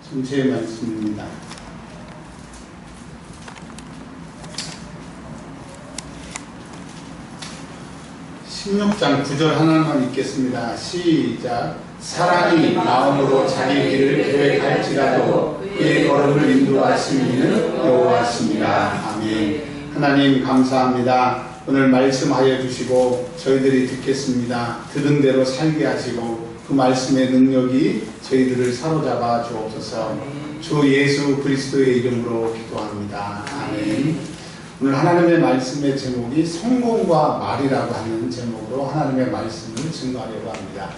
전체의 말씀입니다. 16장 9절 하나만 읽겠습니다. 시작. 사람이 마음으로 자기 길을 계획할지라도 그의 걸음을 인도하시는 이는 여호와시니라. 아멘. 하나님 감사합니다. 오늘 말씀하여 주시고 저희들이 듣겠습니다. 들은 대로 살게 하시고 그 말씀의 능력이 저희들을 사로잡아 주옵소서. 주 예수 그리스도의 이름으로 기도합니다. 아멘. 오늘 하나님의 말씀의 제목이 성공과 말이라고 하는 제목으로 하나님의 말씀을 증거하려고 합니다.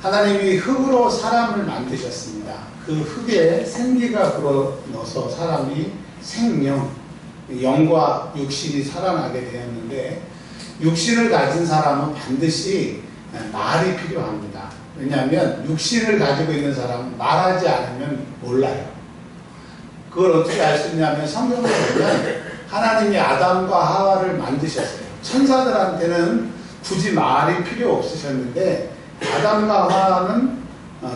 하나님이 흙으로 사람을 만드셨습니다. 그 흙에 생기가 불어넣어서 사람이 생명, 영과 육신이 살아나게 되었는데, 육신을 가진 사람은 반드시 말이 필요합니다. 왜냐하면 육신을 가지고 있는 사람은 말하지 않으면 몰라요. 그걸 어떻게 알 수 있냐면 성경을 보면 하나님이 아담과 하와를 만드셨어요. 천사들한테는 굳이 말이 필요 없으셨는데 아담과 하와는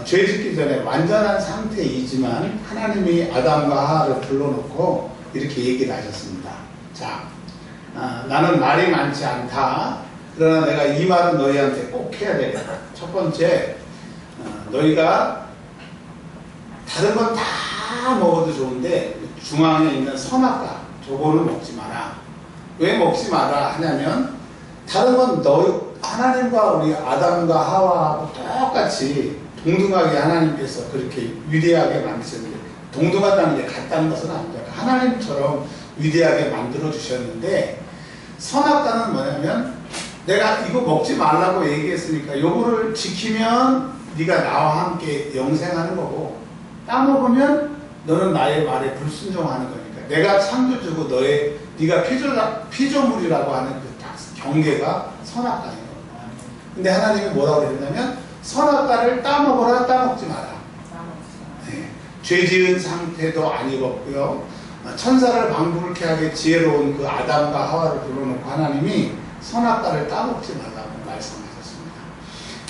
죄 짓기 전에 완전한 상태이지만 하나님이 아담과 하와를 불러놓고 이렇게 얘기를 하셨습니다. 자, 나는 말이 많지 않다. 그러나 내가 이 말은 너희한테 꼭 해야 되겠다. 첫 번째, 너희가 다른 건 다 먹어도 좋은데 중앙에 있는 선악과 저거는 먹지 마라. 왜 먹지 마라 하냐면 다른 건 하나님과 우리 아담과 하와하고 똑같이 동등하게 하나님께서 그렇게 위대하게 만드셨는데, 동등하다는 게 같다는 것은 아닙니다. 하나님처럼 위대하게 만들어 주셨는데, 선악과는 뭐냐면 내가 이거 먹지 말라고 얘기했으니까 이거를 지키면 네가 나와 함께 영생하는 거고, 따먹으면 너는 나의 말에 불순종하는 거니까 내가 상도 주고 네가 피조물이라고 하는 그 경계가 선악과인 겁니다. 근데 하나님이 뭐라고 그랬냐면 선악과를 따먹어라, 따먹지 마라. 네. 죄 지은 상태도 안 입었고요. 천사를 방불케 하게 지혜로운 그 아담과 하와를 불러놓고 하나님이 선악과를 따먹지 말라고 말씀하셨습니다.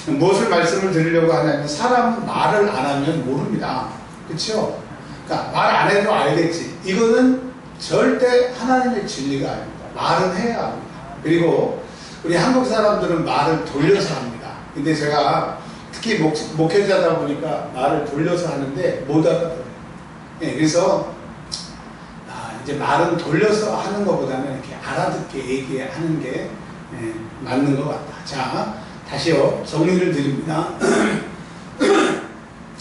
무엇을 말씀을 드리려고 하냐면 사람은 말을 안 하면 모릅니다. 그렇죠? 그러니까 말 안 해도 알겠지. 이거는 절대 하나님의 진리가 아닙니다. 말은 해야 합니다. 그리고 우리 한국 사람들은 말을 돌려서 합니다. 근데 제가 특히 목회자다 보니까 말을 돌려서 하는데 못 알아들어요. 네, 그래서 이제 말은 돌려서 하는 것보다는 이렇게 알아듣게 얘기하는 게 맞는 것 같다. 자, 다시요. 정리를 드립니다.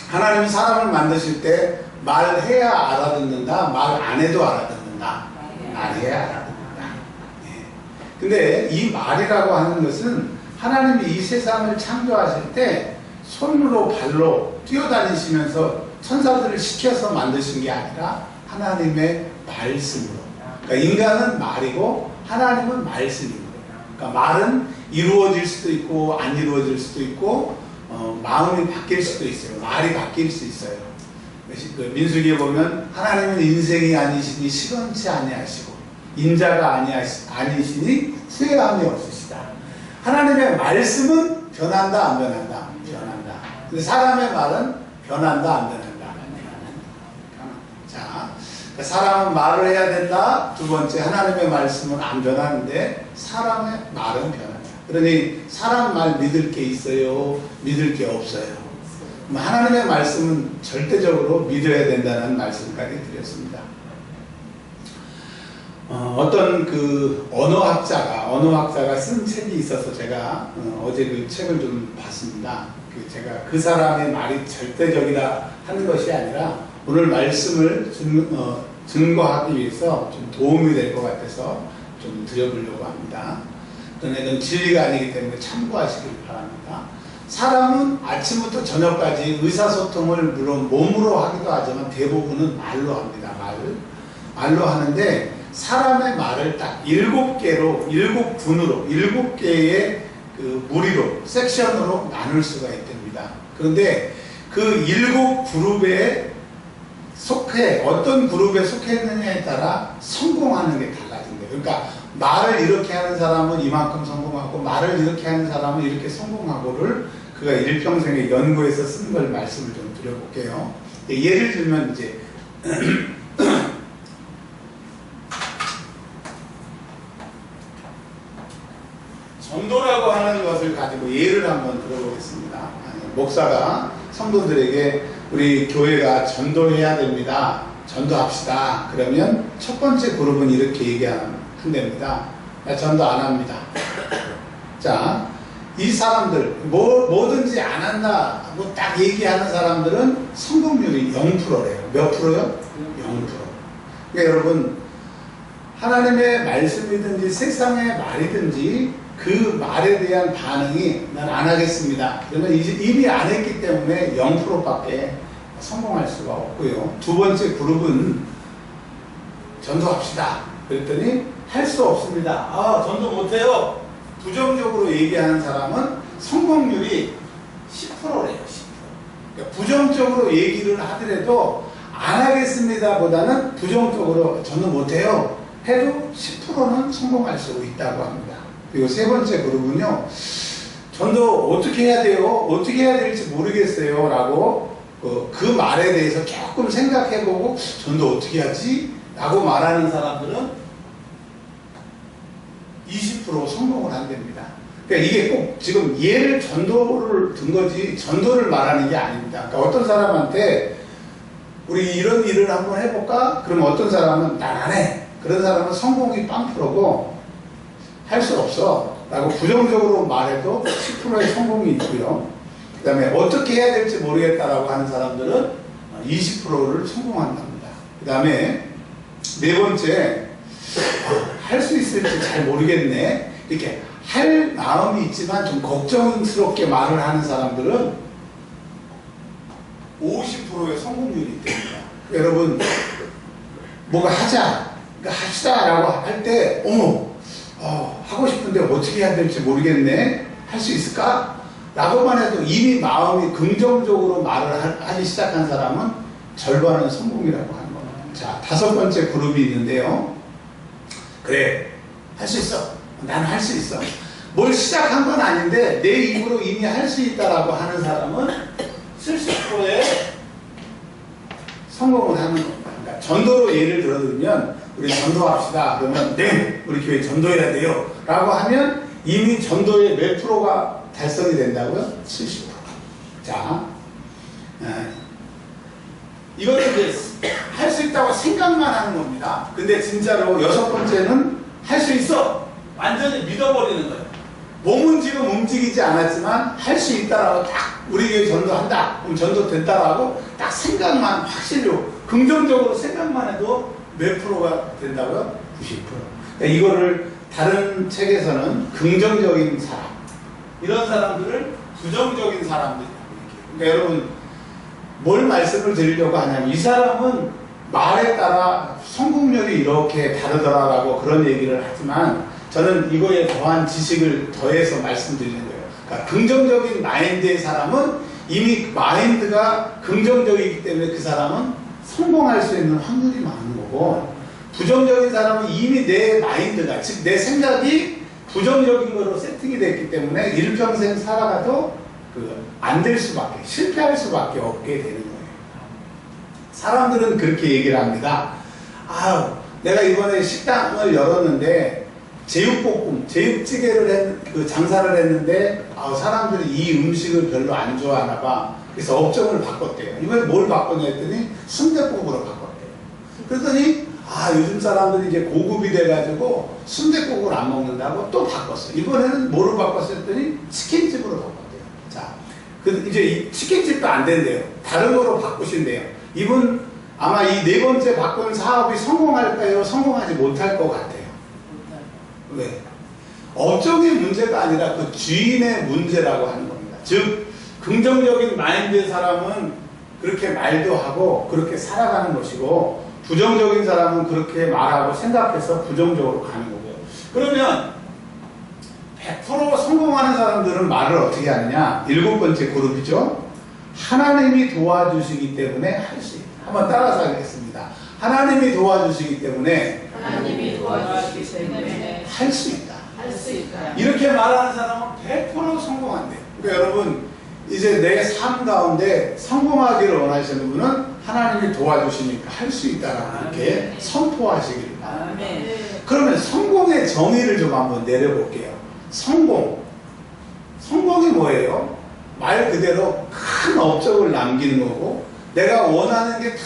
하나님이 사람을 만드실 때 말해야 알아듣는다, 말 안 해도 알아듣는다. 말해야 알아듣는다. 근데 이 말이라고 하는 것은 하나님이 이 세상을 창조하실 때 손으로 발로 뛰어다니시면서 천사들을 시켜서 만드신 게 아니라 하나님의 말씀으로. 그러니까 인간은 말이고 하나님은 말씀이고. 그러니까 말은 이루어질 수도 있고 안 이루어질 수도 있고 마음이 바뀔 수도 있어요. 말이 바뀔 수 있어요. 민수기에 보면 하나님은 인생이 아니시니 시건치 아니하시고 인자가 아니시니 후회함이 없으시다. 하나님의 말씀은 변한다 안 변한다? 변한다. 근데 사람의 말은 변한다 안 변한다? 자, 사람은 말을 해야 된다. 두 번째, 하나님의 말씀은 안 변하는데 사람의 말은 변한다. 그러니 사람 말 믿을 게 있어요? 믿을 게 없어요? 하나님의 말씀은 절대적으로 믿어야 된다는 말씀까지 드렸습니다. 어떤 그 언어학자가 쓴 책이 있어서 제가 어제 그 책을 좀 봤습니다. 제가 그 사람의 말이 절대적이다 하는 것이 아니라 오늘 말씀을 증거하기 위해서 좀 도움이 될 것 같아서 좀 드려보려고 합니다. 이건 진리가 아니기 때문에 참고하시길 바랍니다. 사람은 아침부터 저녁까지 의사소통을 물론 몸으로 하기도 하지만 대부분은 말로 합니다. 말로 하는데 사람의 말을 딱 7개로, 7분으로, 7개의 그 무리로, 섹션으로 나눌 수가 있답니다. 그런데 그 7그룹에 어떤 그룹에 속했느냐에 따라 성공하는 게 달라진대요. 그러니까 말을 이렇게 하는 사람은 이만큼 성공하고 말을 이렇게 하는 사람은 이렇게 성공하고를 그가 일평생에 연구해서 쓴 걸 말씀을 좀 드려볼게요. 예를 들면 이제 전도라고 하는 것을 가지고 예를 한번 들어보겠습니다. 목사가 성도들에게 우리 교회가 전도해야 됩니다. 전도합시다. 그러면 첫 번째 그룹은 이렇게 얘기한답니다. 전도 안 합니다. 자, 이 사람들 뭐든지 안 한다고 딱 얘기하는 사람들은 성공률이 0%래요. 몇 프로요? 0%. 그러니까 여러분, 하나님의 말씀이든지 세상의 말이든지 그 말에 대한 반응이 난 안 하겠습니다. 그러면 이미 안 했기 때문에 0%밖에 성공할 수가 없고요. 두 번째 그룹은 전도합시다. 그랬더니 할 수 없습니다. 아, 전도 못해요. 부정적으로 얘기하는 사람은 성공률이 10%래요. 10%. 그러니까 부정적으로 얘기를 하더라도 안 하겠습니다 보다는 부정적으로 전도 못해요 해도 10%는 성공할 수 있다고 합니다. 그리고 세 번째 그룹은요, 전도 어떻게 해야 돼요? 어떻게 해야 될지 모르겠어요 라고 그 말에 대해서 조금 생각해보고 전도 어떻게 하지? 라고 말하는 사람들은 20% 성공을 한답니다. 그러니까 이게 꼭 지금 예를 전도를 든 거지 전도를 말하는 게 아닙니다. 그러니까 어떤 사람한테 우리 이런 일을 한번 해볼까? 그러면 어떤 사람은 난 안 해. 그런 사람은 성공이 0%고 할 수 없어 라고 부정적으로 말해도 10%의 성공이 있고요. 그 다음에 어떻게 해야 될지 모르겠다라고 하는 사람들은 20%를 성공한답니다. 그 다음에 네 번째, 할 수 있을지 잘 모르겠네 이렇게 할 마음이 있지만 좀 걱정스럽게 말을 하는 사람들은 50%의 성공률이 있답니다. 여러분, 뭐가 하자, 합시다 라고 할 때 하고 싶은데 어떻게 해야 될지 모르겠네, 할 수 있을까? 라고만 해도 이미 마음이 긍정적으로 말을 하기 시작한 사람은 절반은 성공이라고 하는 겁니다. 자, 다섯 번째 그룹이 있는데요. 그래, 할 수 있어. 난 할 수 있어. 뭘 시작한 건 아닌데 내 입으로 이미 할 수 있다라고 하는 사람은 70%의 성공을 하는 겁니다. 그러니까 전도로 예를 들어들면 우리 전도합시다. 그러면 네, 우리 교회 전도해야 돼요. 라고 하면 이미 전도의 몇 프로가 달성이 된다고요? 70%. 자, 이거는 이제 할 수 있다고 생각만 하는 겁니다. 근데 진짜로 여섯 번째는 할 수 있어. 완전히 믿어버리는 거예요. 몸은 지금 움직이지 않았지만 할 수 있다라고 딱 우리 교회 전도한다. 그럼 전도 된다라고 딱 생각만 확실로 긍정적으로 생각만 해도 몇 프로가 된다고요? 90%. 그러니까 이거를 다른 책에서는 긍정적인 사람, 이런 사람들을 부정적인 사람들이라고 얘기해요. 그러니까 여러분, 뭘 말씀을 드리려고 하냐면 이 사람은 말에 따라 성공률이 이렇게 다르더라라고 그런 얘기를 하지만 저는 이거에 더한 지식을 더해서 말씀드리는 거예요. 그러니까 긍정적인 마인드의 사람은 이미 마인드가 긍정적이기 때문에 그 사람은 성공할 수 있는 확률이 많은 거고, 부정적인 사람은 이미 내 마인드가, 즉 내 생각이 부정적인 거로 세팅이 됐기 때문에 일평생 살아가도 안 될 수밖에, 실패할 수밖에 없게 되는 거예요. 사람들은 그렇게 얘기를 합니다. 내가 이번에 식당을 열었는데 제육볶음, 제육찌개를 장사를 했는데 사람들이 이 음식을 별로 안 좋아하나 봐. 그래서 업종을 바꿨대요. 이번에 뭘 바꿨냐 했더니 순댓국으로 바꿨대요. 그랬더니 요즘 사람들이 이제 고급이 돼가지고 순댓국을 안 먹는다고 또 바꿨어요. 이번에는 뭐로 바꿨어요 했더니 치킨집으로 바꿨대요. 자, 이제 이 치킨집도 안 된대요. 다른 거로 바꾸신대요. 이분 아마 이 네 번째 바꾼 사업이 성공할까요? 성공하지 못할 것 같아요. 왜? 업종의 문제가 아니라 그 주인의 문제라고 하는 겁니다. 즉 긍정적인 마인드의 사람은 그렇게 말도 하고 그렇게 살아가는 것이고, 부정적인 사람은 그렇게 말하고 생각해서 부정적으로 가는 거고요. 그러면 100% 성공하는 사람들은 말을 어떻게 하느냐? 일곱 번째 그룹이죠. 하나님이 도와주시기 때문에 할 수 있다. 한번 따라서 하겠습니다. 하나님이 도와주시기 때문에 할 수 있다. 이렇게 말하는 사람은 100% 성공한대요. 그러니까 여러분, 이제 내 삶 가운데 성공하기를 원하시는 분은 하나님이 도와주시니까 할 수 있다라고 이렇게 선포하시길 바랍니다. 그러면 성공의 정의를 좀 한번 내려볼게요. 성공이 뭐예요? 말 그대로 큰 업적을 남기는 거고 내가 원하는 게 다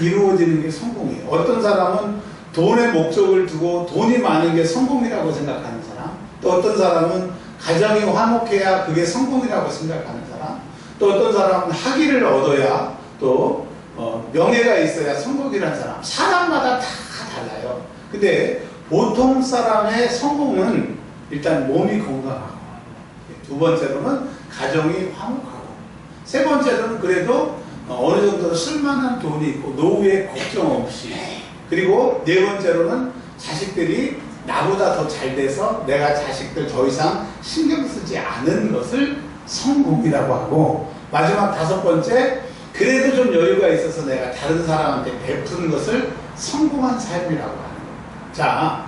이루어지는 게 성공이에요. 어떤 사람은 돈의 목적을 두고 돈이 많은 게 성공이라고 생각하는 사람, 또 어떤 사람은 가정이 화목해야 그게 성공이라고 생각하는 사람, 또 어떤 사람은 학위를 얻어야 또 명예가 있어야 성공이라는 사람, 사람마다 다 달라요. 근데 보통 사람의 성공은 일단 몸이 건강하고, 두 번째로는 가정이 화목하고, 세 번째로는 그래도 어느 정도 쓸만한 돈이 있고 노후에 걱정 없이, 그리고 네 번째로는 자식들이 나보다 더 잘 돼서 내가 자식들 더 이상 신경 쓰지 않은 것을 성공이라고 하고, 마지막 다섯 번째, 그래도 좀 여유가 있어서 내가 다른 사람한테 베푸는 것을 성공한 삶이라고 하는 거예요. 자,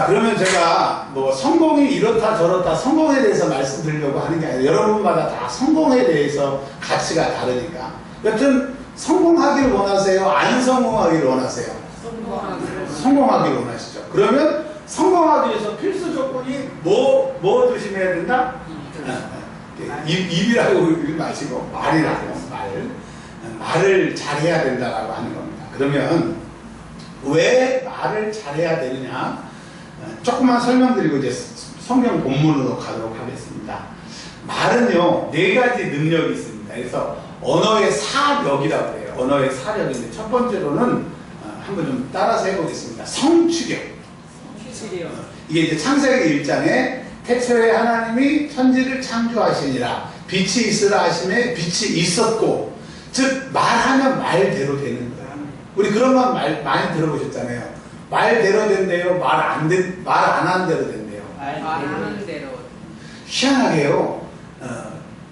그러면 제가 뭐 성공이 이렇다 저렇다 성공에 대해서 말씀드리려고 하는 게 아니라 여러분마다 다 성공에 대해서 가치가 다르니까. 여튼 성공하기를 원하세요? 안 성공하기를 원하세요? 성공하기를 원하시죠. 그러면 성공하기 위해서 필수 조건이 뭐 조심해야 된다? 입이라고 마시고 말이라고 말을 잘해야 된다라고 하는 겁니다. 그러면 왜 말을 잘해야 되느냐? 조금만 설명드리고 이제 성경 본문으로 가도록 하겠습니다. 말은요, 네 가지 능력이 있습니다. 그래서 언어의 사력이라고 해요. 언어의 사력인데 첫 번째로는 한번 좀 따라서 해보겠습니다. 성취력. 이게 이제 창세기 1장에 태초에 하나님이 천지를 창조하시니라 빛이 있으라 하심에 빛이 있었고, 즉 말하면 말대로 되는 거예요. 우리 그런 말 많이 들어보셨잖아요. 말대로 된대요. 말 안 한 대로 된대요. 말하는 대로. 희한하게요.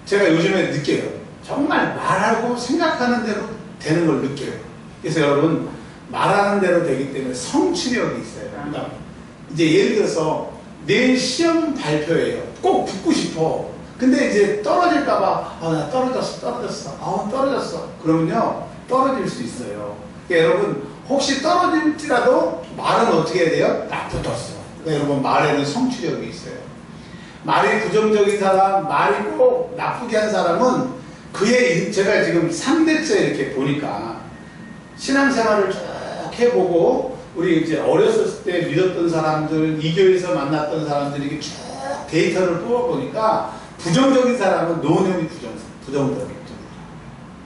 제가 요즘에 느껴요. 정말 말하고 생각하는 대로 되는 걸 느껴요. 그래서 여러분 말하는 대로 되기 때문에 성취력이 있어요. 그러니까 이제 예를 들어서 내일 시험 발표예요. 꼭 붙고 싶어. 근데 이제 떨어질까봐 나 떨어졌어. 그러면요 떨어질 수 있어요. 그러니까 여러분 혹시 떨어질지라도 말은 어떻게 해야 돼요? 나 붙었어. 그러니까 여러분 말에는 성취력이 있어요. 말이 부정적인 사람, 말이 꼭 나쁘게 한 사람은 제가 지금 3대째 이렇게 보니까 신앙생활을 쭉 해보고 우리 이제 어렸을 때 믿었던 사람들, 이 교회에서 만났던 사람들이 이렇게 쭉 데이터를 뽑아보니까 부정적인 사람은 노년이 부정적이죠.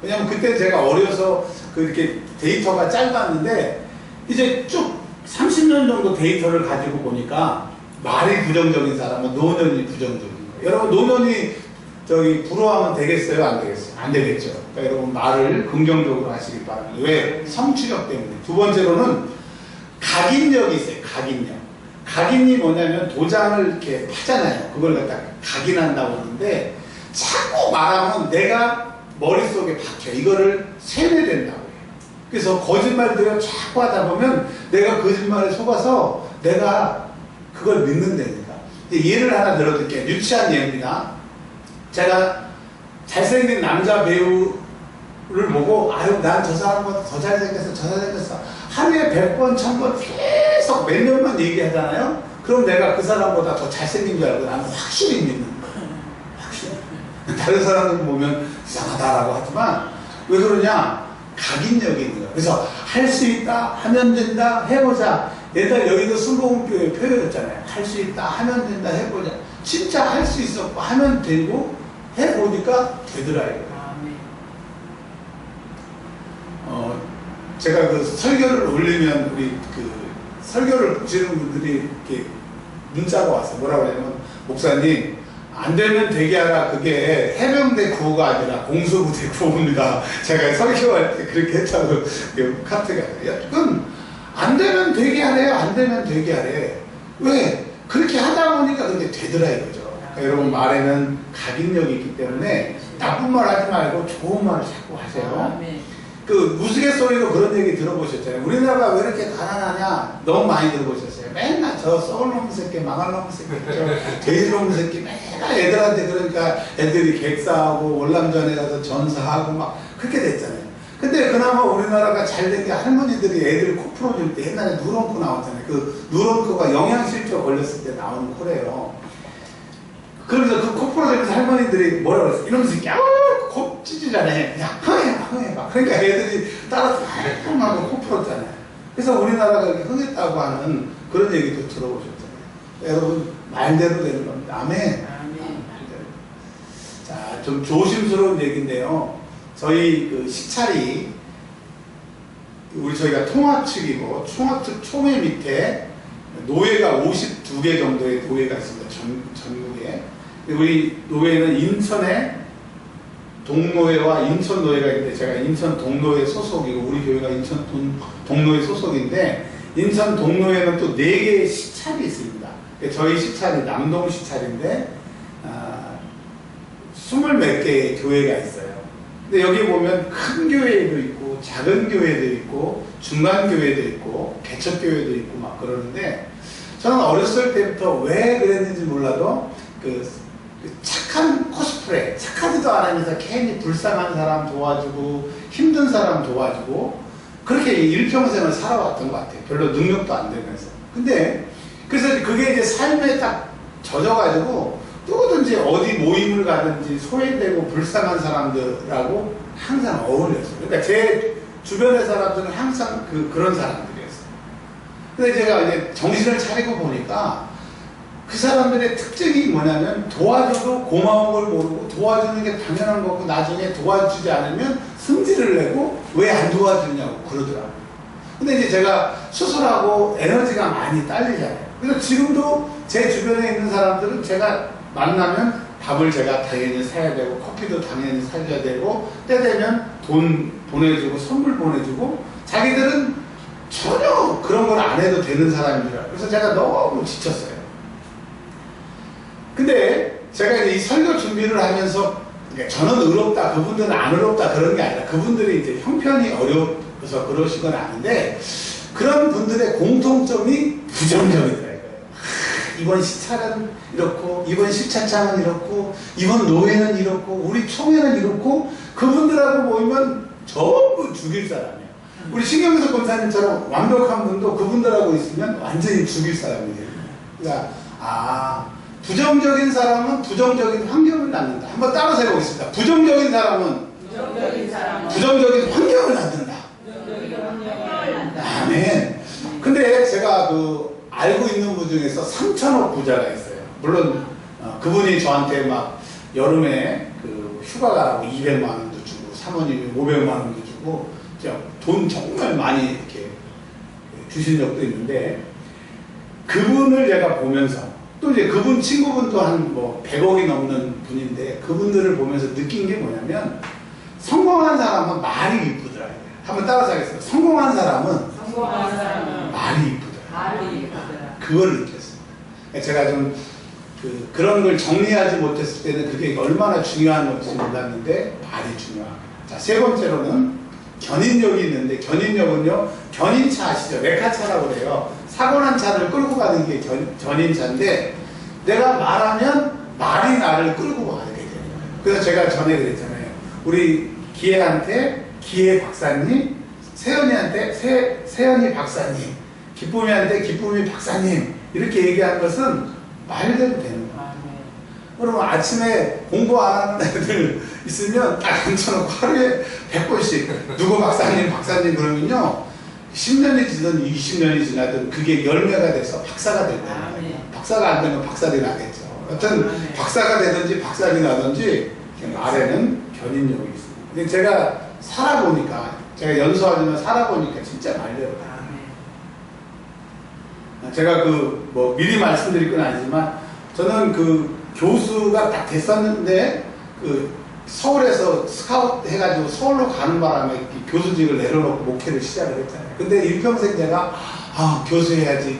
왜냐면 그때 제가 어려서 그렇게 데이터가 짧았는데 이제 쭉 30년 정도 데이터를 가지고 보니까 말이 부정적인 사람은 노년이 부정적인 거예요. 여러분 노년이 부러워하면 되겠어요? 안 되겠어요? 안 되겠죠. 그러니까 여러분 말을 긍정적으로 하시기 바랍니다. 왜? 성취력 때문에. 두 번째로는 각인력이 있어요. 각인이 뭐냐면 도장을 이렇게 파잖아요. 그걸 갖다가 각인한다고 하는데 자꾸 말하면 내가 머릿속에 박혀. 이거를 세뇌된다고 해요. 그래서 거짓말들을 자꾸 하다 보면 내가 거짓말에 속아서 내가 그걸 믿는다니까. 예를 하나 들어드릴게요. 유치한 예입니다. 제가 잘생긴 남자 배우를 보고 난 저 사람보다 더 잘생겼어. 하루에 100번, 1000번 계속 몇 년만 얘기하잖아요. 그럼 내가 그 사람보다 더 잘생긴 줄 알고 나는 확실히 믿는 거예요. 확실히. 다른 사람들 보면 이상하다라고 하지만 왜 그러냐? 각인력이 있는 거예요. 그래서 할 수 있다, 하면 된다, 해보자. 옛날 여의도 순복음교회 표현이었잖아요. 할 수 있다, 하면 된다, 해보자. 진짜 할 수 있었고 하면 되고 해보니까 되더라고요. 제가 그 설교를 올리면 우리 그 설교를 보시는 분들이 이렇게 문자가 왔어요. 뭐라고 하냐면 목사님 안 되면 되게 하라. 그게 해병대 구호가 아니라 공수부대 구호입니다. 제가 설교할 때 그렇게 했다고 카트가 그건 안 되면 되게 하래요. 안 되면 되게 하래. 왜? 그렇게 하다 보니까 그게 되더라 이거죠. 그러니까 여러분 말에는 각인력이 있기 때문에 나쁜 말 하지 말고 좋은 말을 자꾸 하세요. 그 우스갯소리로 그런 얘기 들어보셨잖아요. 우리나라가 왜 이렇게 가난하냐? 너무 많이 들어보셨어요. 맨날 저 썩을놈 새끼, 망할 놈 새끼, 저 돼지놈 새끼 맨날 애들한테 그러니까 애들이 객사하고 월남전에 가서 전사하고 막 그렇게 됐잖아요. 근데 그나마 우리나라가 잘 된 게 할머니들이 애들 코 풀어줄 때 옛날에 누런코 나왔잖아요. 그 누런코가 영양실조 걸렸을 때 나오는 코래요. 그래서 그 코 풀어주면서 할머니들이 뭐라 그랬어? 이러면서 야코 찢으잖아요. 야, 흥해 막. 그러니까 애들이 따라서 깔끔하게 코 풀었잖아요. 그래서 우리나라가 흥했다고 하는 그런 얘기도 들어보셨잖아요. 여러분, 말대로 되는 겁니다. 아멘. 자, 좀 조심스러운 얘기인데요. 저희 그 식찰이, 저희가 통합측이고, 통합측 총회 밑에 노예가 52개 정도의 노예가 있습니다. 전국에. 우리 노예는 인천에 동노회와 인천 노예가 있는데 제가 인천 동노회 소속이고 우리 교회가 인천 동노회 소속인데 인천 동노회는 또 4개의 시찰이 있습니다. 저희 시찰이 남동 시찰인데 20몇 개의 교회가 있어요. 근데 여기 보면 큰 교회도 있고 작은 교회도 있고 중간 교회도 있고 개척 교회도 있고 막 그러는데 저는 어렸을 때부터 왜 그랬는지 몰라도 그 착한 코스프레, 착하지도 않으면서 괜히 불쌍한 사람 도와주고 힘든 사람 도와주고 그렇게 일평생을 살아왔던 것 같아요. 별로 능력도 안 되면서. 근데 그래서 그게 이제 삶에 딱 젖어가지고 누구든지 어디 모임을 가든지 소외되고 불쌍한 사람들하고 항상 어울렸어요. 그러니까 제 주변의 사람들은 항상 그런 사람들이었어요. 근데 제가 이제 정신을 차리고 보니까 그 사람들의 특징이 뭐냐면 도와줘도 고마운 걸 모르고 도와주는 게 당연한 거고 나중에 도와주지 않으면 승질을 내고 왜 안 도와주냐고 그러더라고요. 근데 이제 제가 수술하고 에너지가 많이 딸리잖아요. 그래서 지금도 제 주변에 있는 사람들은 제가 만나면 밥을 제가 당연히 사야 되고 커피도 당연히 사줘야 되고 때 되면 돈 보내주고 선물 보내주고 자기들은 전혀 그런 걸 안 해도 되는 사람이라 그래서 제가 너무 지쳤어요. 근데 제가 이제 이 설교 준비를 하면서 저는 의롭다, 그분들은 안 의롭다 그런 게 아니라 그분들이 이제 형편이 어려워서 그러신 건 아는데 그런 분들의 공통점이 부정적이더라고요. 이번 시찰은 이렇고 이번 시차장은 이렇고 이번 노예는 이렇고 우리 총회는 이렇고 그분들하고 모이면 전부 죽일 사람이에요. 우리 신경석 권사님처럼 완벽한 분도 그분들하고 있으면 완전히 죽일 사람이에요. 그러니까 부정적인 사람은 부정적인 환경을 낳는다. 한번 따라서 해보겠습니다. 부정적인 사람은 부정적인 환경을 낳는다. 아멘. 근데 제가 알고 있는 분 중에서 3천억 부자가 있어요. 물론 그분이 저한테 막 여름에 휴가 가라고 200만 원도 주고 사모님이 500만 원도 주고 돈 정말 많이 이렇게 주신 적도 있는데 그분을 제가 보면서 또 이제 그분 친구분도 한 100억이 넘는 분인데 그분들을 보면서 느낀 게 뭐냐면 성공한 사람은 말이 이쁘더라고요. 한번 따라서 하겠습니다. 성공한 사람은 말이 이쁘더라고요. 그걸 느꼈습니다. 제가 좀 그런 걸 정리하지 못했을 때는 그게 얼마나 중요한 건지 몰랐는데 말이 중요합니다. 자, 세 번째로는 견인력이 있는데 견인력은요, 견인차 아시죠? 레카차라고 그래요. 사고 난 차를 끌고 가는 게 견인차인데 내가 말하면 말이 나를 끌고 가게 되는 거예요. 그래서 제가 전에 그랬잖아요. 우리 기혜한테 기혜 박사님, 세연이한테 세연이 박사님, 기쁨이한테 기쁨이 박사님 이렇게 얘기한 것은 말대로 되는 거예요. 그러면 아침에 공부 안 하는 애들 있으면 딱 앉혀놓고 하루에 100번씩 누구 박사님 그러면요 10년이 지든 20년이 지나든 그게 열매가 돼서 박사가 될 거예요. 박사가 안 되면 박살이 나겠죠. 여튼 박사가 되든지 박살이 나든지 말에는 견인력이 있습니다. 근데 제가 살아보니까 제가 연수하지만 살아보니까 진짜 말대로 제가 미리 말씀드릴 건 아니지만 저는 교수가 딱 됐었는데 서울에서 스카우트 해가지고 서울로 가는 바람에 교수직을 내려놓고 목회를 시작을 했잖아요. 근데 일평생 제가 교수해야지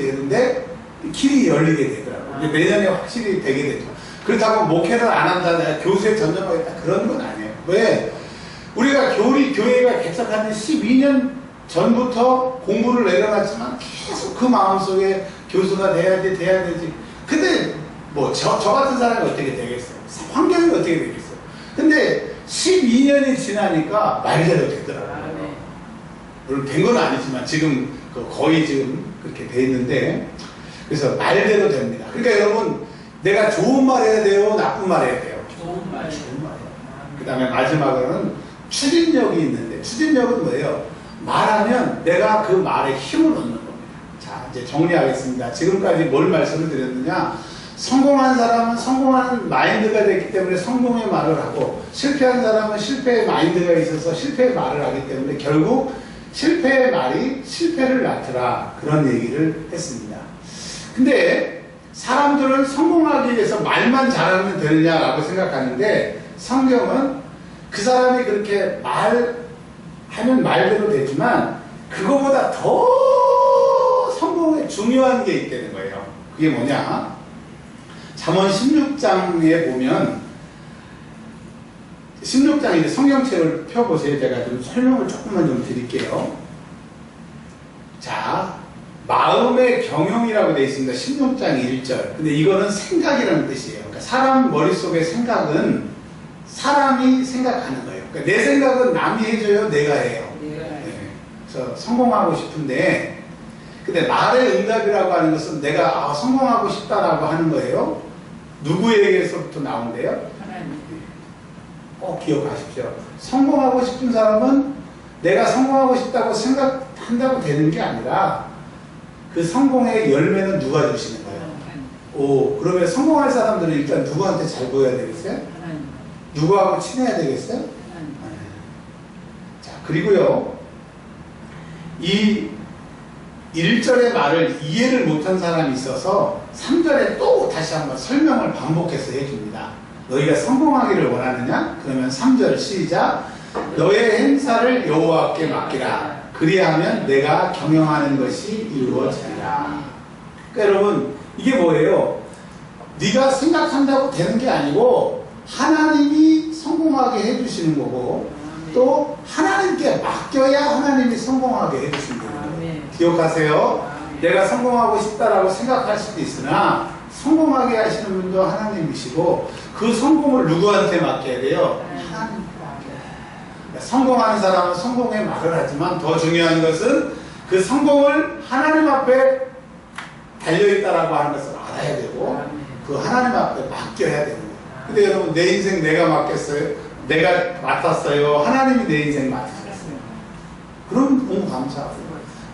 했는데 길이 열리게 되더라고요. 내년에 확실히 되게 되죠. 그렇다고 목회를 안 한다, 내가 교수에 전념하겠다 그런 건 아니에요. 왜? 우리가 교회가 개척한 지 12년 전부터 공부를 내려놨지만 계속 그 마음속에 교수가 돼야 되지. 근데 저 같은 사람이 어떻게 되겠어요? 환경이 어떻게 되겠어요? 근데 12년이 지나니까 말대로 되더라고요. 물론 된 건 아니지만 지금 거의 지금 그렇게 돼 있는데, 그래서 말대로 됩니다. 그러니까 여러분, 내가 좋은 말 해야 돼요, 나쁜 말 해야 돼요? 좋은 말. 그 다음에 마지막으로는 추진력이 있는데, 추진력은 뭐예요? 말하면 내가 그 말에 힘을 얻는 겁니다. 자, 이제 정리하겠습니다. 지금까지 뭘 말씀을 드렸느냐? 성공한 사람은 성공하는 마인드가 됐기 때문에 성공의 말을 하고, 실패한 사람은 실패의 마인드가 있어서 실패의 말을 하기 때문에 결국 실패의 말이 실패를 낳더라, 그런 얘기를 했습니다. 근데 사람들은 성공하기 위해서 말만 잘하면 되느냐라고 생각하는데, 성경은 그 사람이 그렇게 말하면 말대로 되지만 그거보다 더 성공에 중요한 게 있다는 거예요. 그게 뭐냐? 잠언 16장에 보면, 16장 이제 성경책을 펴보세요. 제가 좀 설명을 조금만 좀 드릴게요. 자, 마음의 경영이라고 되어 있습니다. 16장 1절. 근데 이거는 생각이라는 뜻이에요. 그러니까 사람 머릿속의 생각은 사람이 생각하는 거예요. 그러니까 내 생각은 남이 해줘요, 내가 해요. 네. 그래서 성공하고 싶은데, 근데 말의 응답이라고 하는 것은 내가 성공하고 싶다라고 하는 거예요. 누구에게서부터 나온대요? 하나님. 꼭 기억하십시오. 성공하고 싶은 사람은 내가 성공하고 싶다고 생각한다고 되는 게 아니라 그 성공의 열매는 누가 주시는 거예요? 오, 그러면 성공할 사람들은 일단 누구한테 잘 보여야 되겠어요? 하나님. 누구하고 친해야 되겠어요? 하나님. 자, 그리고요, 이 1절의 말을 이해를 못한 사람이 있어서 3절에 또 다시 한번 설명을 반복해서 해줍니다. 너희가 성공하기를 원하느냐? 그러면 3절 시작. 너의 행사를 여호와께 맡기라. 그리하면 내가 경영하는 것이 이루어지리라. 그러니까 여러분, 이게 뭐예요? 네가 생각한다고 되는 게 아니고 하나님이 성공하게 해주시는 거고, 또 하나님께 맡겨야 하나님이 성공하게 해주시는 거예요. 기억하세요. 내가 성공하고 싶다라고 생각할 수도 있으나 성공하게 하시는 분도 하나님이시고, 그 성공을 누구한테 맡겨야 돼요? 하나님께 맡겨야 돼요. 성공하는 사람은 성공의 말을 하지만 더 중요한 것은 그 성공을 하나님 앞에 달려있다라고 하는 것을 알아야 되고, 그 하나님 앞에 맡겨야 되는 거예요. 근데 여러분, 내 인생 내가 맡겼어요? 내가 맡았어요? 하나님이 내 인생 맡으셨어요? 그럼 너무 감사하고.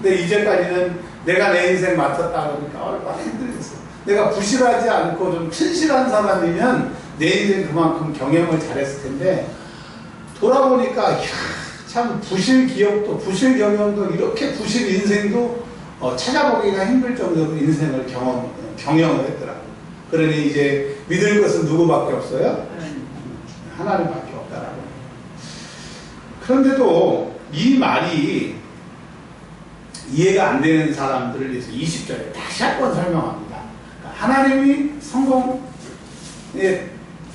근데 이제까지는 내가 내 인생 맡았다 그러니까 얼마나 힘들겠어요. 내가 부실하지 않고 좀 충실한 사람이면 내 인생 그만큼 경영을 잘했을 텐데, 돌아보니까 이야, 참 부실 기업도 부실 경영도 이렇게 부실 인생도 찾아보기가 힘들 정도로 인생을 경영을 했더라고요. 그러니 이제 믿을 것은 누구밖에 없어요? 하나님밖에 없다라고. 그런데도 이 말이 이해가 안 되는 사람들을 위해서 20절에 다시 한번 설명합니다. 그러니까 하나님이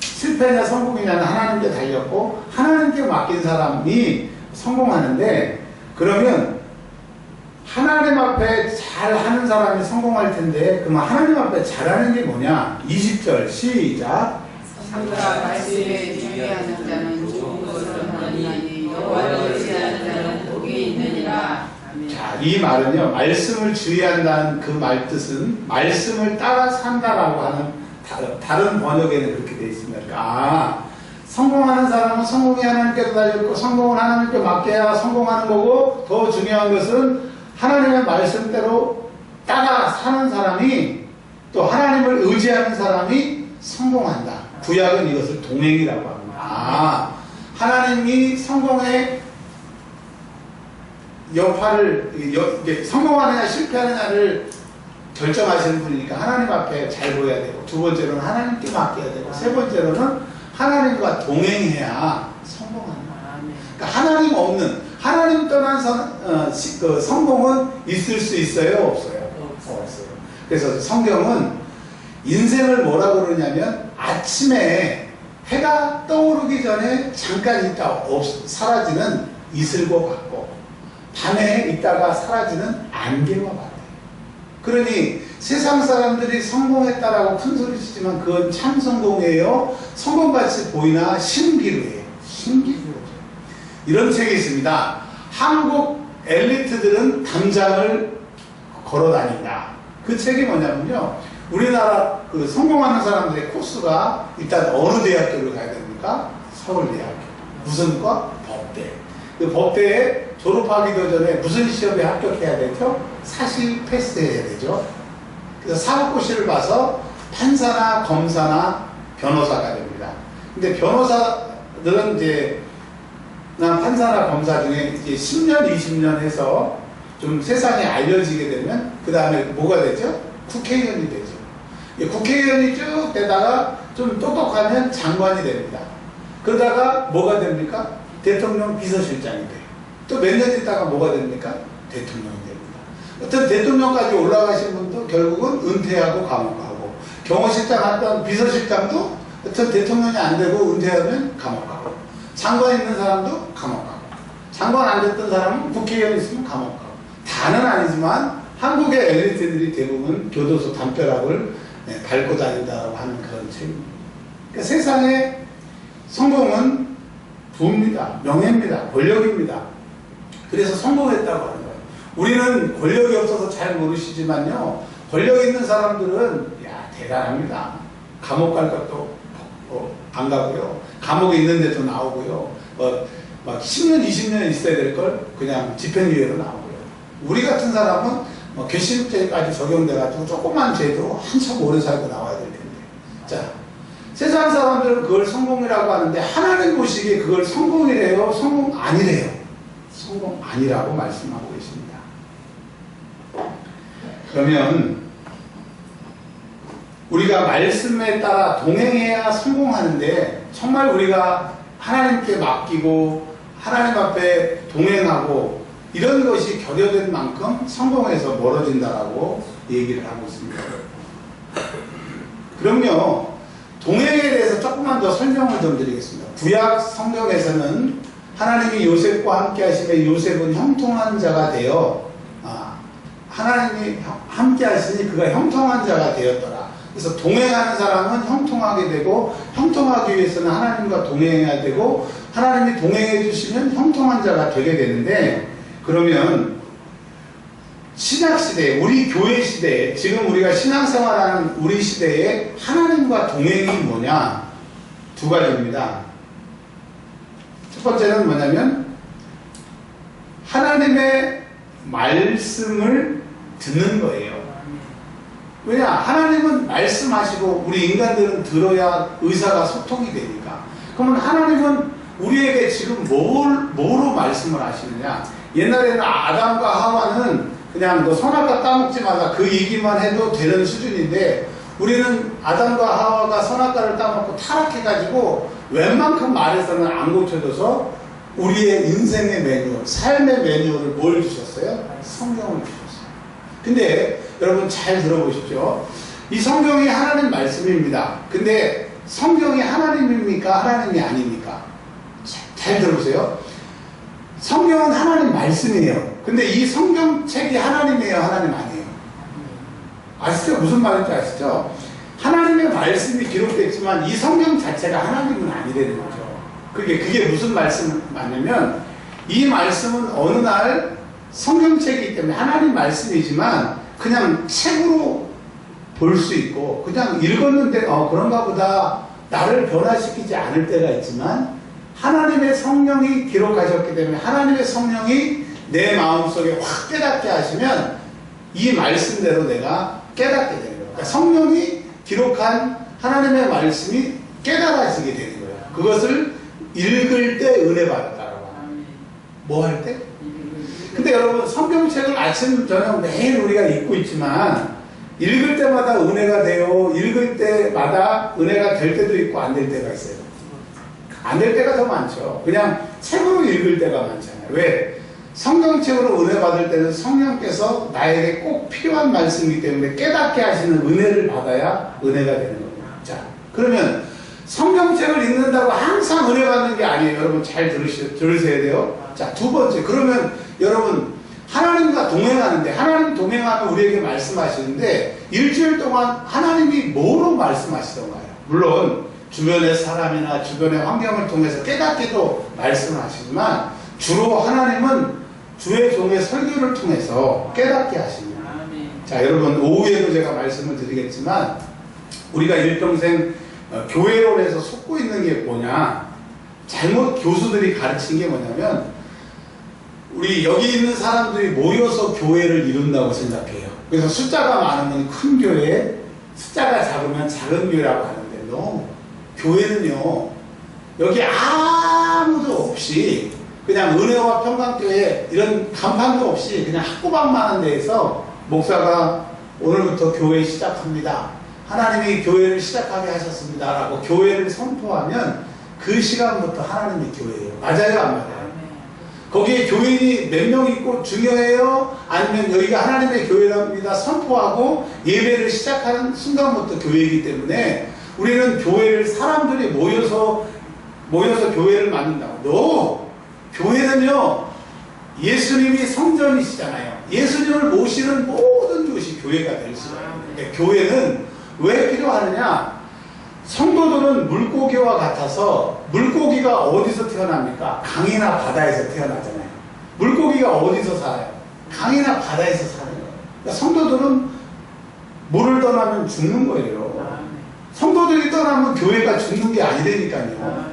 실패냐 성공이냐는 하나님께 달렸고, 하나님께 맡긴 사람이 성공하는데, 그러면 하나님 앞에 잘하는 사람이 성공할 텐데, 그러면 하나님 앞에 잘하는 게 뭐냐? 20절 시작. 성가 말씀에 주의하는 자는 좋은 것을 하나니 여호와를 의지하는 자는 복이 있느니라. 자, 이 말은요, 말씀을 주의한다는 그 말 뜻은 말씀을 따라 산다라고 하는 다른 번역에는 그렇게 되어 있습니다. 그러니까 성공하는 사람은 성공이 하나님께로 달렸고, 성공은 하나님께 맡겨야 성공하는 거고, 더 중요한 것은 하나님의 말씀대로 따라 사는 사람이, 또 하나님을 의지하는 사람이 성공한다. 구약은 이것을 동행이라고 합니다. 하나님이 성공의 여파를, 성공하느냐 실패하느냐를 결정하시는 분이니까 하나님 앞에 잘 보여야 되고, 두 번째로는 하나님께 맡겨야 되고, 세 번째로는 하나님과 동행해야 성공한다. 그러니까 하나님 없는, 하나님 떠난 성공은 있을 수 있어요? 없어요? 없어요. 그래서 성경은 인생을 뭐라고 그러냐면, 아침에 해가 떠오르기 전에 잠깐 있다 사라지는 이슬과 같고, 밤에 있다가 사라지는 안개와 같아요. 그러니 세상 사람들이 성공했다라고 큰 소리 치지만 그건 참 성공이에요? 성공같이 보이나 신기루예요. 신기해요. 이런 책이 있습니다. 한국 엘리트들은 담장을 걸어 다닌다. 그 책이 뭐냐면요. 우리나라 그 성공하는 사람들의 코스가 일단 어느 대학교를 가야 됩니까? 서울대학교. 무슨 과? 법대. 그 법대에 졸업하기도 전에 무슨 시험에 합격해야 되죠? 사실 패스해야 되죠. 그래서 사법고시를 봐서 판사나 검사나 변호사가 됩니다. 근데 변호사들은 이제 난 판사나 검사 중에 이제 10년, 20년 해서 좀 세상에 알려지게 되면 그 다음에 뭐가 되죠? 국회의원이 되죠. 국회의원이 쭉 되다가 좀 똑똑하면 장관이 됩니다. 그러다가 뭐가 됩니까? 대통령 비서실장이 돼요. 또 몇 년 있다가 뭐가 됩니까? 대통령이 됩니다. 어떤 대통령까지 올라가신 분도 결국은 은퇴하고 감옥 가고, 경호실장 했던 비서실장도 어떤 대통령이 안 되고 은퇴하면 감옥 가고, 장관 있는 사람도 감옥 가고, 장관 안 됐던 사람은 국회의원 있으면 감옥 가고. 다는 아니지만 한국의 엘리트들이 대부분 교도소 담벼락을 밟고 다닌다고 하는 그런 책입니다. 그러니까 세상에 성공은 부입니다. 명예입니다. 권력입니다. 그래서 성공했다고 하는 거예요. 우리는 권력이 없어서 잘 모르시지만요. 권력 있는 사람들은 야 대단합니다. 감옥 갈 것도 안 가고요. 감옥에 있는데도 나오고요. 막 10년, 20년 있어야 될 걸 그냥 집행유예로 나오고요. 우리 같은 사람은 괘씸죄까지 적용돼가지고 조그만 죄도 한참 오래 살고 나와야 될 텐데. 자, 세상 사람들은 그걸 성공이라고 하는데 하나님 보시기에 그걸 성공이래요? 성공 아니래요? 성공 아니라고 말씀하고 계십니다. 그러면 우리가 말씀에 따라 동행해야 성공하는데 정말 우리가 하나님께 맡기고 하나님 앞에 동행하고 이런 것이 결여된 만큼 성공에서 멀어진다라고 얘기를 하고 있습니다. 그럼요, 동행에 대해서 조금만 더 설명을 좀 드리겠습니다. 구약 성경에서는 하나님이 요셉과 함께 하시며 요셉은 형통한 자가 되어 하나님이 함께 하시니 그가 형통한 자가 되었더라. 그래서 동행하는 사람은 형통하게 되고, 형통하기 위해서는 하나님과 동행해야 되고, 하나님이 동행해 주시면 형통한 자가 되게 되는데, 그러면 신약시대, 우리 교회 시대에, 지금 우리가 신앙생활하는 우리 시대에 하나님과 동행이 뭐냐? 두 가지입니다. 첫 번째는 뭐냐면 하나님의 말씀을 듣는 거예요. 왜냐? 하나님은 말씀하시고 우리 인간들은 들어야 의사가 소통이 되니까. 그러면 하나님은 우리에게 지금 뭐로 말씀을 하시느냐? 옛날에는 아담과 하와는 그냥 너 선악과 따먹지 마라 그 얘기만 해도 되는 수준인데, 우리는 아담과 하와가 선악과를 따먹고 타락해가지고 웬만큼 말해서는 안 고쳐져서 우리의 인생의 매뉴얼, 삶의 매뉴얼을 뭘 주셨어요? 성경을 주셨어요. 근데 여러분 잘 들어보십시오. 이 성경이 하나님 말씀입니다. 근데 성경이 하나님입니까? 하나님이 아닙니까? 잘 들어보세요. 성경은 하나님 말씀이에요. 근데 이 성경책이 하나님이에요? 하나님 아니에요? 아시죠? 무슨 말인지 아시죠? 하나님의 말씀이 기록됐지만 이 성경 자체가 하나님은 아니라는 거죠. 그게 무슨 말씀 맞냐면, 이 말씀은 어느 날 성경책이기 때문에 하나님 말씀이지만 그냥 책으로 볼 수 있고, 그냥 읽었는데 그런가 보다 나를 변화시키지 않을 때가 있지만, 하나님의 성령이 기록하셨기 때문에 하나님의 성령이 내 마음속에 확 깨닫게 하시면 이 말씀대로 내가 깨닫게 되는 거예요. 그러니까 성령이 기록한 하나님의 말씀이 깨달아지게 되는 거예요. 그것을 읽을 때 은혜 받았다라고 합니다. 뭐 할 때? 근데 여러분, 성경책을 아침 저녁 매일 우리가 읽고 있지만 읽을 때마다 은혜가 돼요. 읽을 때마다 은혜가 될 때도 있고 안 될 때가 있어요. 안 될 때가 더 많죠. 그냥 책으로 읽을 때가 많잖아요. 왜? 성경책으로 은혜 받을 때는 성령께서 나에게 꼭 필요한 말씀이기 때문에 깨닫게 하시는 은혜를 받아야 은혜가 되는 겁니다. 자, 그러면 성경책을 읽는다고 항상 은혜 받는 게 아니에요. 여러분 잘 들으셔야 돼요. 자, 두 번째. 그러면 여러분, 하나님과 동행하는데, 하나님 동행하면 우리에게 말씀하시는데 일주일 동안 하나님이 뭐로 말씀하시던가요? 물론 주변의 사람이나 주변의 환경을 통해서 깨닫기도 말씀하시지만 주로 하나님은 주의 종의 설교를 통해서 깨닫게 하십니다. 자, 여러분 오후에도 제가 말씀을 드리겠지만 우리가 일평생 교회론에서 속고 있는 게 뭐냐, 잘못 교수들이 가르친 게 뭐냐면 우리 여기 있는 사람들이 모여서 교회를 이룬다고 생각해요. 그래서 숫자가 많으면 큰 교회, 숫자가 작으면 작은 교회라고 하는데 no. 교회는요, 여기 아무도 없이 그냥 은혜와 평강교회 이런 간판도 없이 그냥 학구방만 한 데에서 목사가 오늘부터 교회 시작합니다, 하나님이 교회를 시작하게 하셨습니다 라고 교회를 선포하면 그 시간부터 하나님의 교회예요. 맞아요, 안 맞아요? 거기에 교인이 몇 명 있고 중요해요? 아니면 여기가 하나님의 교회랍니다 선포하고 예배를 시작하는 순간부터 교회이기 때문에 우리는 교회를 사람들이 모여서 교회를 만든다고. 너 교회는요, 예수님이 성전이시잖아요. 예수님을 모시는 모든 곳이 교회가 될 수가 있어요. 그러니까 교회는 왜 필요하느냐? 성도들은 물고기와 같아서, 물고기가 어디서 태어납니까? 강이나 바다에서 태어나잖아요. 물고기가 어디서 살아요? 강이나 바다에서 살아요. 그러니까 성도들은 물을 떠나면 죽는 거예요. 성도들이 떠나면 교회가 죽는 게 아니라니까요.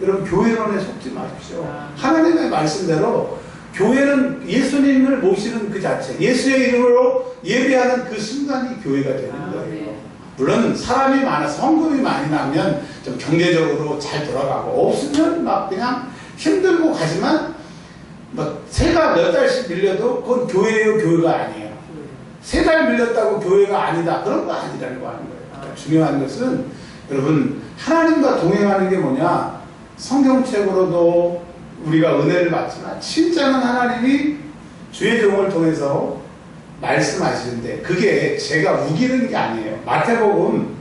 여러분 교회론에 속지 마십시오. 하나님의 말씀대로 교회는 예수님을 모시는 그 자체, 예수의 이름으로 예배하는 그 순간이 교회가 되는 거예요. 물론 사람이 많아서 헌금이 많이 나면 좀 경제적으로 잘 돌아가고, 없으면 막 그냥 힘들고 가지만 뭐 새가 몇 달씩 밀려도 그건 교회예요, 교회가 아니에요. 3달 밀렸다고 교회가 아니다, 그런 거 아니라는 거 하는 거예요. 그러니까 중요한 것은 여러분 하나님과 동행하는 게 뭐냐, 성경책으로도 우리가 은혜를 받지만 진짜는 하나님이 주의 종을 통해서 말씀하시는데 그게 제가 우기는 게 아니에요. 마태복음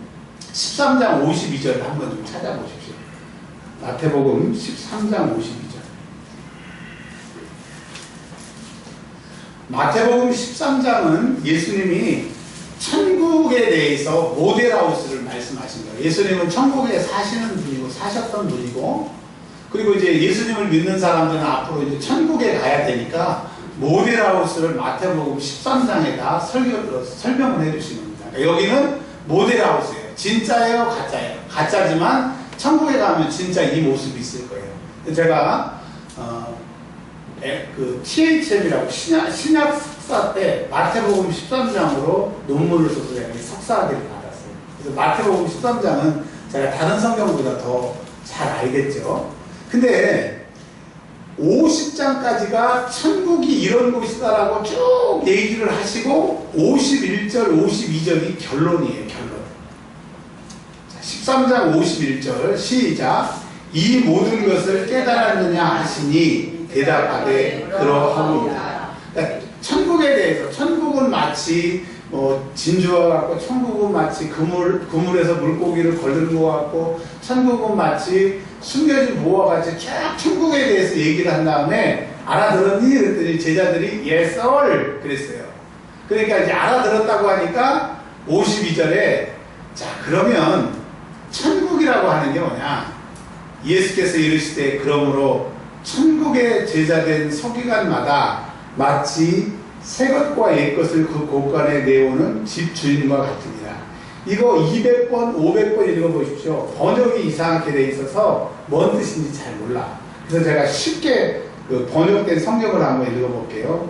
13장 52절 한번 좀 찾아보십시오. 마태복음 13장 52절. 마태복음 13장은 예수님이 천국에 대해서 모델하우스를 말씀하신 거예요. 예수님은 천국에 사시는 분이고 사셨던 분이고, 그리고 이제 예수님을 믿는 사람들은 앞으로 이제 천국에 가야 되니까 모델하우스를 마태복음 13장에다 설명을 해주시는 겁니다. 그러니까 여기는 모델하우스예요. 진짜예요, 가짜예요? 가짜지만 천국에 가면 진짜 이 모습이 있을 거예요. 제가 그 THM이라고 신약 석사 때 마태복음 13장으로 논문을 써서 제가 석사학위를 받았어요. 그래서 마태복음 13장은 제가 다른 성경보다 더 잘 알겠죠. 근데 50장까지가 천국이 이런 곳이다라고 쭉 얘기를 하시고 51절, 52절이 결론이에요. 결론. 13장 51절 시작. 이 모든 것을 깨달았느냐 하시니 대답하되 그러하오이다. 그러니까 천국에 대해서, 천국은 마치 진주와 같고, 천국은 마치 그물에서 물고기를 걸리는 것 같고, 천국은 마치 숨겨진 모와 같이 쫙 천국에 대해서 얘기를 한 다음에 알아들었니? 그랬더니 제자들이 Yes, sir! 그랬어요. 그러니까 이제 알아들었다고 하니까 52절에 자, 그러면 천국이라고 하는 게 뭐냐? 예수께서 이르시되 그러므로 천국의 제자된 서기관마다 마치 새 것과 옛 것을 그 곳간에 내오는 집 주인과 같으니라. 이거 200번, 500번 읽어보십시오. 번역이 이상하게 돼 있어서 뭔 뜻인지 잘 몰라. 그래서 제가 쉽게 그 번역된 성경을 한번 읽어볼게요.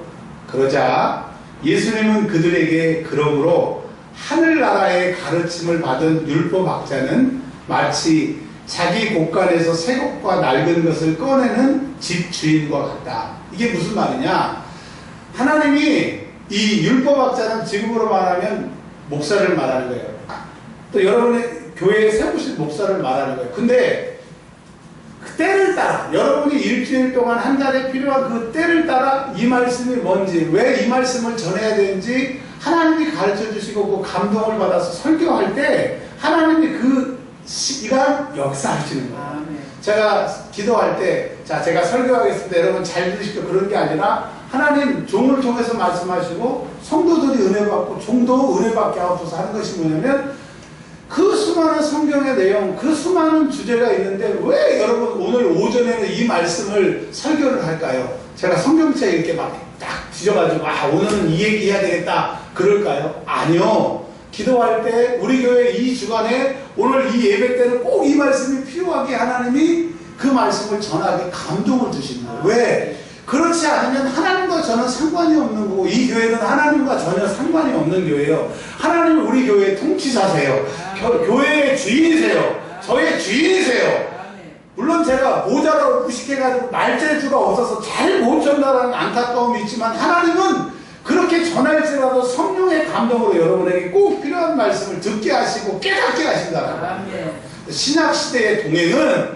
그러자 예수님은 그들에게 그러므로 하늘나라의 가르침을 받은 율법학자는 마치 자기 곳간에서 새 것과 낡은 것을 꺼내는 집 주인과 같다. 이게 무슨 말이냐? 하나님이 이 율법학자는 지금으로 말하면 목사를 말하는 거예요. 또 여러분의 교회에 세우신 목사를 말하는 거예요. 근데 그 때를 따라, 여러분이 일주일 동안 한 달에 필요한 그 때를 따라 이 말씀이 뭔지, 왜 이 말씀을 전해야 되는지 하나님이 가르쳐 주시고 그 감동을 받아서 설교할 때 하나님이 그 시간 역사하시는 거예요. 제가 기도할 때, 자, 제가 설교하겠습니다. 여러분 잘 들으시고 그런 게 아니라 하나님 종을 통해서 말씀하시고 성도들이 은혜 받고 종도 은혜 받게 하옵소서 하는 것이 뭐냐면 그 수많은 성경의 내용, 그 수많은 주제가 있는데 왜 여러분 오늘 오전에는 이 말씀을 설교를 할까요? 제가 성경책 이렇게 막 딱 뒤져가지고 오늘은 이 얘기 해야 되겠다 그럴까요? 아니요. 기도할 때 우리 교회 이 주간에 오늘 이 예배 때는 꼭 이 말씀이 필요하게 하나님이 그 말씀을 전하게 감동을 주시는 거예요. 왜? 그렇지 않으면 하나님과 저는 상관이 없는 거고 이 교회는 하나님과 전혀 상관이 없는 교회예요. 하나님은 우리 교회의 통치자세요. 교회의 주인이세요. 저의 주인이세요. 물론 제가 모자라고 무식해가지고 말재주가 없어서 잘 못 전달하는 안타까움이 있지만 하나님은 그렇게 전할지라도 성령의 감동으로 여러분에게 꼭 필요한 말씀을 듣게 하시고 깨닫게 하신다는 거예요. 신약시대의 동행은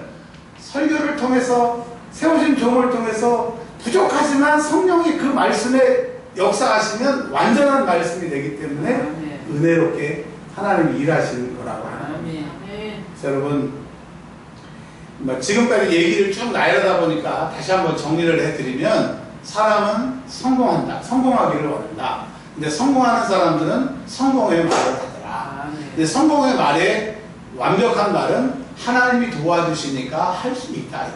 설교를 통해서 세우신 종을 통해서 부족하지만 성령이 그 말씀에 역사하시면 완전한 말씀이 되기 때문에 은혜롭게 하나님이 일하시는 거라고 합니다. 여러분 지금까지 얘기를 쭉 나열하다 보니까 다시 한번 정리를 해드리면 사람은 성공한다. 성공하기를 원한다. 근데 성공하는 사람들은 성공의 말을 하더라. 근데 성공의 말에 완벽한 말은 하나님이 도와주시니까 할 수 있다.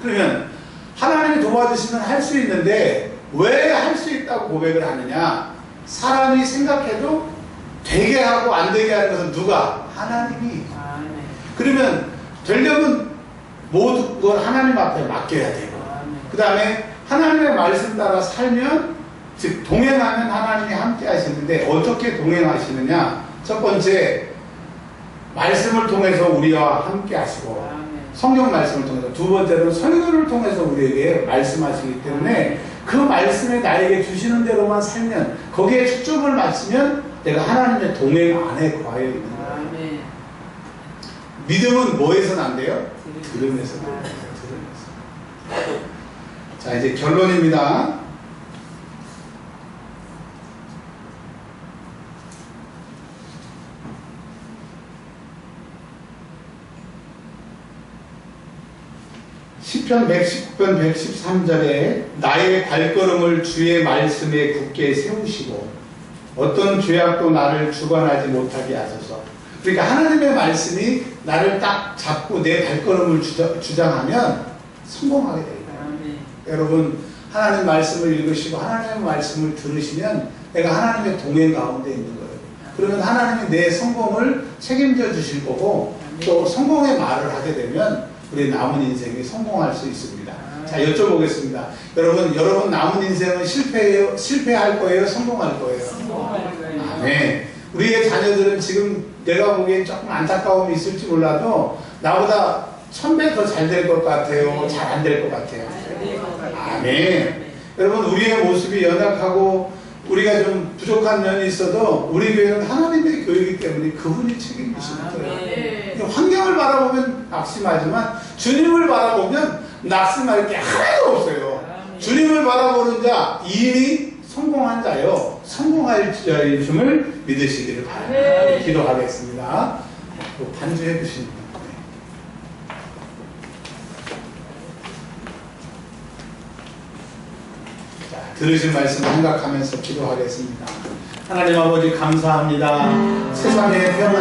그러면 하나님이 도와주시면 할 수 있는데 왜 할 수 있다고 고백을 하느냐? 사람이 생각해도 되게 하고 안 되게 하는 것은 누가? 하나님이. 그러면 되려면 모든 걸 하나님 앞에 맡겨야 되고 그 다음에 하나님의 말씀 따라 살면 즉 동행하면 하나님이 함께 하시는데 어떻게 동행하시느냐? 첫 번째 말씀을 통해서 우리와 함께 하시고 성경 말씀을 통해서 두 번째로는 설교를 통해서 우리에게 말씀하시기 때문에 그 말씀에 나에게 주시는 대로만 살면 거기에 초점을 맞추면 내가 하나님의 동행 안에 거하여 있는 거예요. 믿음은 뭐에서 난대요? 들음에서 난대요. 들음에서. 자, 이제 결론입니다. 시편 119편 113절에 나의 발걸음을 주의 말씀에 굳게 세우시고 어떤 죄악도 나를 주관하지 못하게 하소서. 그러니까 하나님의 말씀이 나를 딱 잡고 내 발걸음을 주장하면 성공하게 됩니다. 여러분 하나님 말씀을 읽으시고 하나님의 말씀을 들으시면 내가 하나님의 동행 가운데 있는 거예요. 그러면 하나님이 내 성공을 책임져 주실 거고 또 성공의 말을 하게 되면 우리 남은 인생이 성공할 수 있습니다. 자, 여쭤보겠습니다. 여러분 남은 인생은 실패할 거예요? 성공할 거예요? 성공할 거예요. 아멘. 우리의 자녀들은 지금 내가 보기엔 조금 안타까움이 있을지 몰라도 나보다 1000배 더 잘 될 것 같아요? 잘 안 될 것 같아요? 아멘. 여러분 우리의 모습이 연약하고 우리가 좀 부족한 면이 있어도 우리 교회는 하나님의 교회이기 때문에 그분이 책임지시는 거예요. 환경을 바라보면 낙심하지만 주님을 바라보면 낙심할 게 하나도 없어요. 주님을 바라보는 자 이미 성공한 자요 성공할 자의 줌을 믿으시기를 바랍니다. 기도하겠습니다. 반주해 주십니다. 들으신 말씀 생각하면서 기도하겠습니다. 하나님 아버지 감사합니다. 세상에 태어난